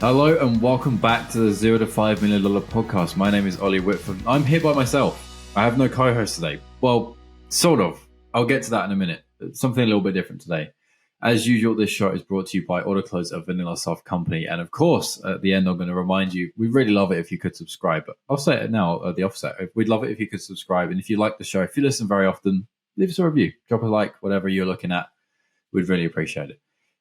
Hello and welcome back to the $0 to $5 million podcast. My name is Ollie Whitford. I'm here by myself. I have no co-host today. Well, sort of. I'll get to that in a minute. Something a little bit different today. As usual, this show is brought to you by Autoklose, a vanilla soft company. And of course, at the end, I'm going to remind you, we'd really love it if you could subscribe. But I'll say it now at the offset. We'd love it if you could subscribe. And if you like the show, if you listen very often, leave us a review. Drop a like, whatever you're looking at. We'd really appreciate it.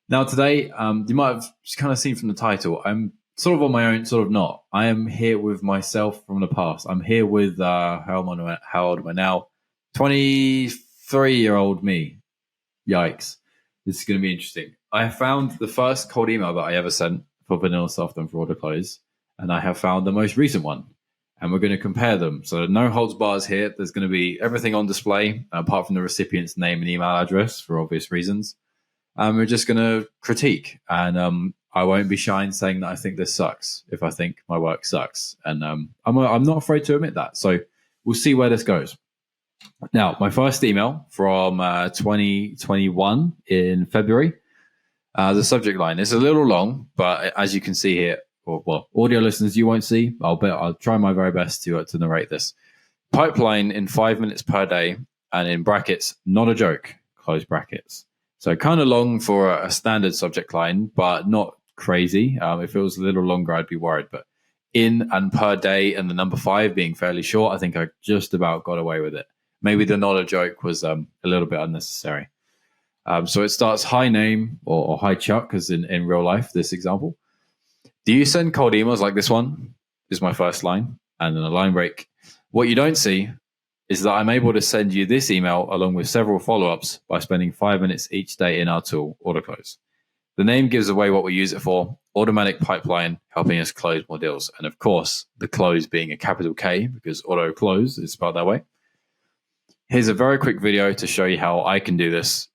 Now, today, you might have just kind of seen from the title, I'm sort of on my own, sort of not. I am here with myself from the past. I'm here with, how old am I now? 23-year-old me. Yikes. This is going to be interesting. I found the first cold email that I ever sent for Vanilla Soft and for Autoklose, and I have found the most recent one. And we're going to compare them. So no holds bars here. There's going to be everything on display, apart from the recipient's name and email address for obvious reasons. We're just going to critique, and I won't be shy in saying that I think this sucks if I think my work sucks. And I'm not afraid to admit that. So we'll see where this goes. Now, my first email from 2021 in February, the subject line is a little long, but as you can see here, well, audio listeners, you won't see. I'll try my very best to narrate this. Pipeline in 5 minutes per day, and in brackets, not a joke, close brackets. So kind of long for a standard subject line, but not crazy. If it was a little longer, I'd be worried. But in and per day and the number 5 being fairly short, I think I just about got away with it. Maybe the not a joke was a little bit unnecessary. So it starts hi name or hi Chuck, as in real life, this example. Do you send cold emails like this one? Is my first line. And then a line break. What you don't see is that I'm able to send you this email along with several follow-ups by spending 5 minutes each day in our tool, Autoklose. The name gives away what we use it for, automatic pipeline, helping us close more deals. And of course, the close being a capital K because Autoklose is spelled that way. Here's a very quick video to show you how I can do this.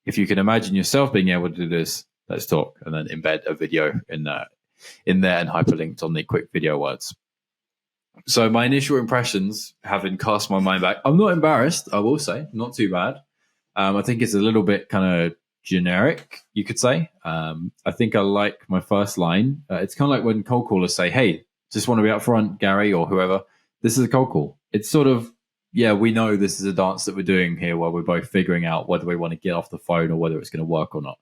If you can imagine yourself being able to do this, let's talk, and then embed a video in there and hyperlinked on the quick video words. So my initial impressions, having cast my mind back, I'm not embarrassed, I will say, not too bad. I think it's a little bit kind of generic, you could say. I think I like my first line. It's kind of like when cold callers say, hey, just want to be up front, Gary or whoever, this is a cold call. It's sort of, yeah, we know this is a dance that we're doing here where we're both figuring out whether we want to get off the phone or whether it's going to work or not.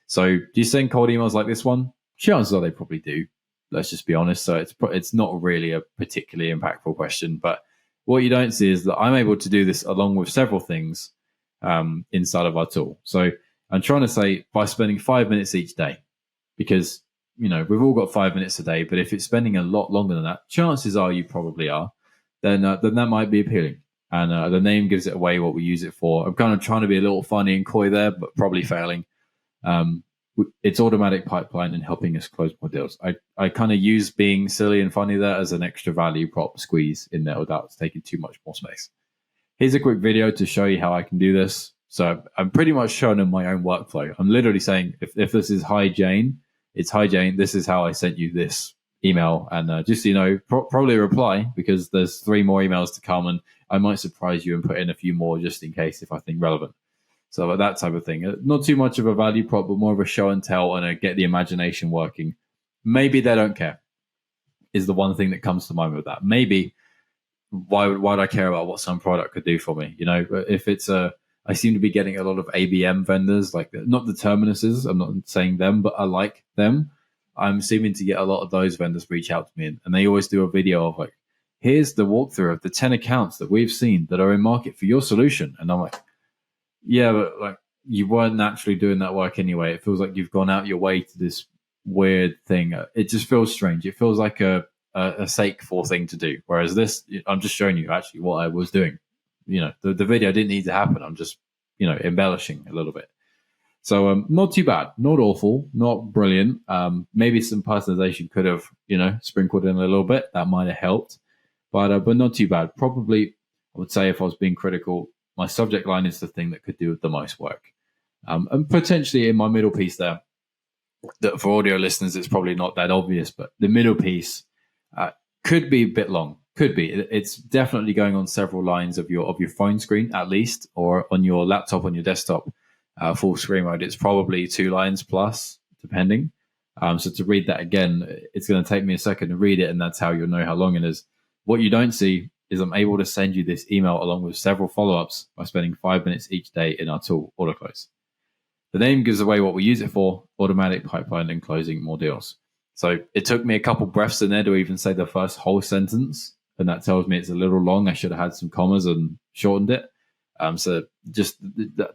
So do you send cold emails like this one? Chances are they probably do. Let's just be honest. So it's not really a particularly impactful question. But what you don't see is that I'm able to do this along with several things inside of our tool. So I'm trying to say by spending 5 minutes each day, because, we've all got 5 minutes a day. But if it's spending a lot longer than that, chances are you probably are, then that might be appealing. And the name gives it away what we use it for. I'm kind of trying to be a little funny and coy there, but probably failing. It's automatic pipeline and helping us close more deals. I kind of use being silly and funny there as an extra value prop squeeze in there without it's taking too much more space. Here's a quick video to show you how I can do this. So I'm pretty much showing them my own workflow. I'm literally saying, if this is hi Jane, it's hi Jane, this is how I sent you this email. And just so you know, probably reply because there's 3 more emails to come and I might surprise you and put in a few more just in case if I think relevant. So that type of thing. Not too much of a value prop, but more of a show and tell and a get the imagination working. Maybe they don't care is the one thing that comes to mind with that. Maybe why would I care about what some product could do for me? If it's I seem to be getting a lot of ABM vendors, like not the terminuses, I'm not saying them, but I like them. I'm seeming to get a lot of those vendors reach out to me and they always do a video of like, here's the walkthrough of the 10 accounts that we've seen that are in market for your solution. And I'm like, yeah, but like you weren't actually doing that work anyway. It feels like you've gone out your way to this weird thing. It just feels strange. It feels like a sake for thing to do. Whereas this, I'm just showing you actually what I was doing. The video didn't need to happen. I'm just, embellishing a little bit. So not too bad, not awful, not brilliant. Maybe some personalization could have, sprinkled in a little bit. That might have helped, but not too bad. Probably, I would say if I was being critical, my subject line is the thing that could do the most work. And potentially in my middle piece there, that for audio listeners, it's probably not that obvious, but the middle piece could be a bit long. Could be. It's definitely going on several lines of your phone screen at least, or on your laptop, on your desktop, full screen mode. It's probably 2 lines plus, depending. So to read that again, it's going to take me a second to read it, and that's how you'll know how long it is. What you don't see is I'm able to send you this email along with several follow-ups by spending 5 minutes each day in our tool, Autoklose. The name gives away what we use it for: automatic pipeline and closing more deals. So it took me a couple breaths in there to even say the first whole sentence, and that tells me it's a little long. I should have had some commas and shortened it. So just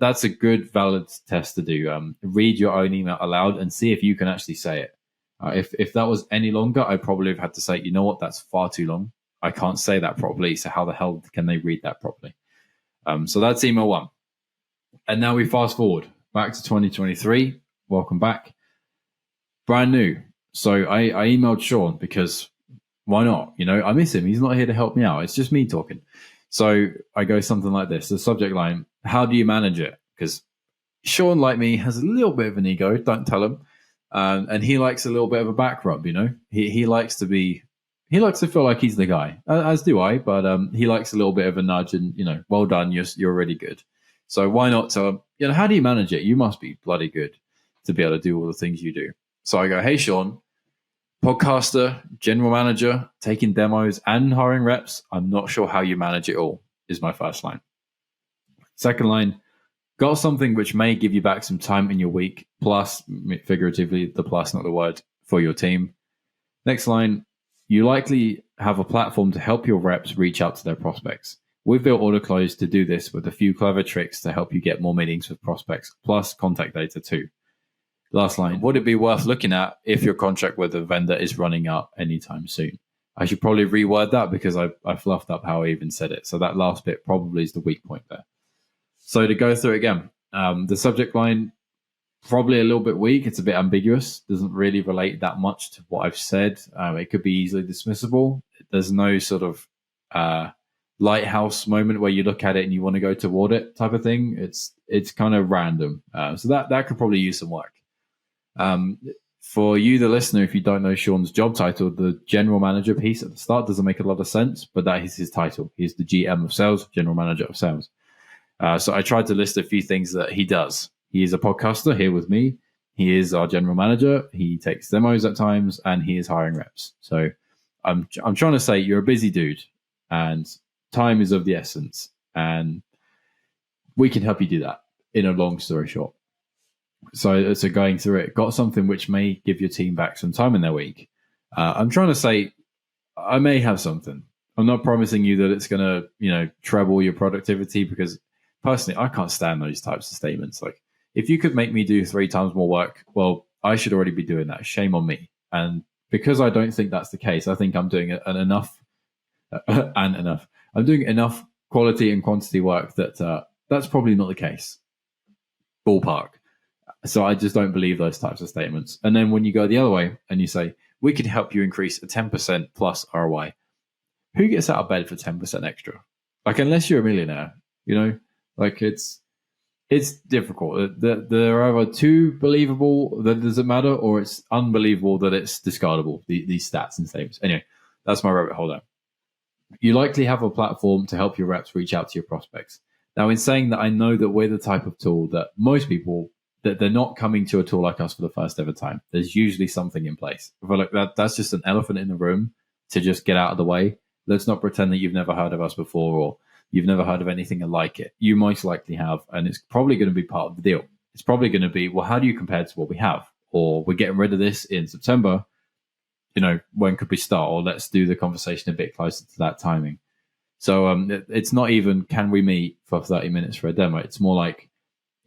that's a good valid test to do. Read your own email aloud and see if you can actually say it. If that was any longer, I probably have had to say, you know what, that's far too long. I can't say that properly. So how the hell can they read that properly? So that's email one. And now we fast forward back to 2023. Welcome back. Brand new. So I emailed Sean because why not? I miss him. He's not here to help me out. It's just me talking. So I go something like this. The subject line: how do you manage it? Because Sean, like me, has a little bit of an ego. Don't tell him. And he likes a little bit of a back rub, He likes to feel like he's the guy, as do I, but he likes a little bit of a nudge and, well done, you're really good. So why not tell him, how do you manage it? You must be bloody good to be able to do all the things you do. So I go, hey, Sean, podcaster, general manager, taking demos and hiring reps. I'm not sure how you manage it all, is my first line. Second line: got something which may give you back some time in your week, plus, figuratively, the plus, not the word, for your team. Next line: you likely have a platform to help your reps reach out to their prospects. We've built Autoklose to do this with a few clever tricks to help you get more meetings with prospects, plus contact data too. Last line: would it be worth looking at if your contract with a vendor is running out anytime soon? I should probably reword that because I fluffed up how I even said it. So that last bit probably is the weak point there. So to go through it again, the subject line, probably a little bit weak. It's a bit ambiguous. Doesn't really relate that much to what I've said. It could be easily dismissible. There's no sort of lighthouse moment where you look at it and you want to go toward it type of thing. It's kind of random. So that could probably use some work. For you, the listener, if you don't know Sean's job title, the general manager piece at the start doesn't make a lot of sense, but that is his title. He's the GM of sales, general manager of sales. So I tried to list a few things that he does. He is a podcaster here with me. He is our general manager. He takes demos at times, and he is hiring reps. So I'm trying to say you're a busy dude, and time is of the essence, and we can help you do that. In a long story short. So going through it, got something which may give your team back some time in their week. I'm trying to say I may have something. I'm not promising you that it's going to, treble your productivity, because personally, I can't stand those types of statements. Like, if you could make me do 3 times more work, well, I should already be doing that. Shame on me. And because I don't think that's the case, I think I'm doing enough. I'm doing enough quality and quantity work that that's probably not the case. Ballpark. So I just don't believe those types of statements. And then when you go the other way and you say, we can help you increase a 10% plus ROI, who gets out of bed for 10% extra? Like, unless you're a millionaire, like it's difficult. They're either too believable that it doesn't matter, or it's unbelievable that it's discardable, these stats and statements. Anyway, that's my rabbit hole there. You likely have a platform to help your reps reach out to your prospects. Now, in saying that, I know that we're the type of tool that most people, that they're not coming to a tool like us for the first ever time. There's usually something in place. I feel like that's just an elephant in the room to just get out of the way. Let's not pretend that you've never heard of us before, or you've never heard of anything like it. You most likely have, and it's probably going to be part of the deal. It's probably going to be, well, how do you compare to what we have? Or we're getting rid of this in September. When could we start? Or let's do the conversation a bit closer to that timing. So it's not even, can we meet for 30 minutes for a demo? It's more like,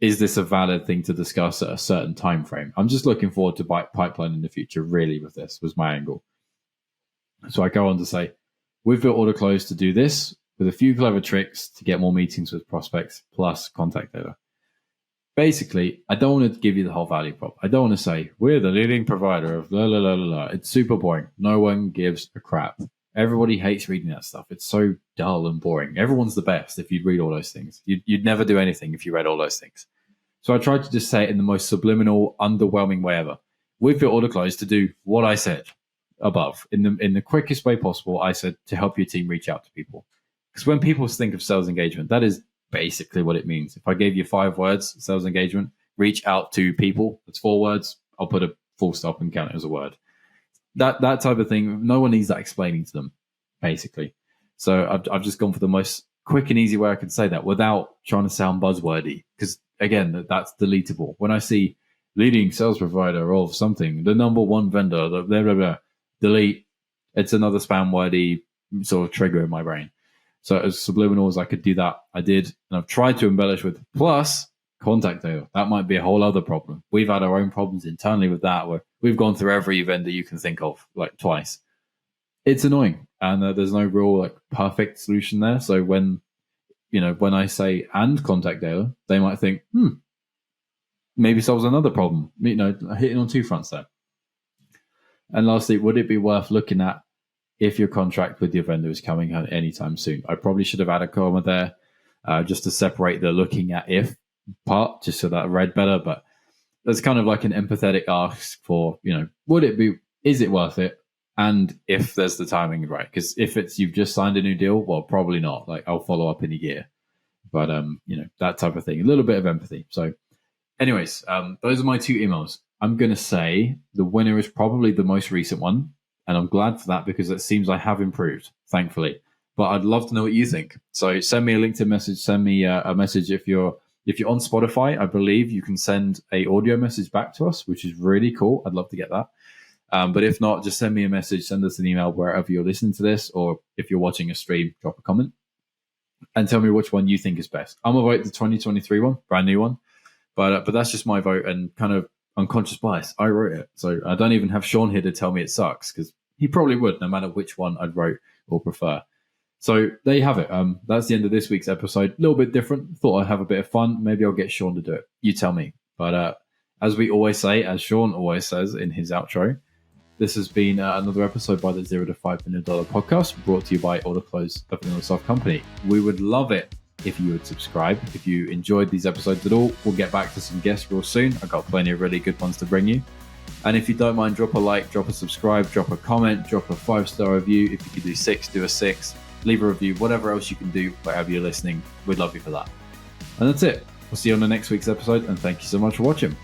is this a valid thing to discuss at a certain time frame? I'm just looking forward to pipeline in the future, really, with this, was my angle. So I go on to say, we've built Autoklose to do this with a few clever tricks to get more meetings with prospects, plus contact data. Basically, I don't want to give you the whole value prop. I don't want to say, we're the leading provider of la la la la la. It's super boring. No one gives a crap. Everybody hates reading that stuff. It's so dull and boring. Everyone's the best if you'd read all those things. You'd never do anything if you read all those things. So I tried to just say it in the most subliminal, underwhelming way ever. We've built Autoklose to do what I said above. In the quickest way possible, I said to help your team reach out to people. Because when people think of sales engagement, that is basically what it means. If I gave you 5 words, sales engagement, reach out to people, that's 4 words. I'll put a full stop and count it as a word. That type of thing, no one needs that explaining to them, basically. So I've just gone for the most quick and easy way I can say that without trying to sound buzzwordy. Because again, that's deletable. When I see leading sales provider of something, the number one vendor, blah, blah, blah, delete, it's another spam wordy sort of trigger in my brain. So as subliminal as I could do that, I did. And I've tried to embellish with plus contact data. That might be a whole other problem. We've had our own problems internally with that, where we've gone through every vendor you can think of, like twice. It's annoying, and there's no real like perfect solution there. So when I say and contact data, they might think, maybe solves another problem. Hitting on two fronts there. And lastly, would it be worth looking at if your contract with your vendor is coming out anytime soon? I probably should have had a comma there just to separate the looking at if part, just so that I read better. But that's kind of like an empathetic ask for, is it worth it? And if there's the timing right, because if you've just signed a new deal, well, probably not. Like I'll follow up in a year, but that type of thing, a little bit of empathy. So anyways, those are my two emails. I'm going to say the winner is probably the most recent one. And I'm glad for that because it seems I have improved, thankfully. But I'd love to know what you think. So send me a LinkedIn message, send me a message if you're on Spotify. I believe you can send a audio message back to us, which is really cool. I'd love to get that. But if not, just send me a message, send us an email wherever you're listening to this, or if you're watching a stream, drop a comment and tell me which one you think is best. I'm going to vote the 2023 one, brand new one. But that's just my vote and kind of unconscious bias. I wrote it. So I don't even have Sean here to tell me it sucks because he probably would, no matter which one I'd wrote or prefer. So there you have it. That's the end of this week's episode. A little bit different. Thought I'd have a bit of fun. Maybe I'll get Sean to do it. You tell me. But as we always say, as Sean always says in his outro, this has been another episode by the $0 to $5 Million podcast, brought to you by Autoklose, a Vanilla Soft company. We would love it if you would subscribe. If you enjoyed these episodes at all, we'll get back to some guests real soon. I've got plenty of really good ones to bring you. And if you don't mind, drop a like, drop a subscribe, drop a comment, drop a 5-star review. If you could do 6, do a 6. Leave a review, whatever else you can do, wherever you're listening. We'd love you for that. And that's it. We'll see you on the next week's episode, and thank you so much for watching.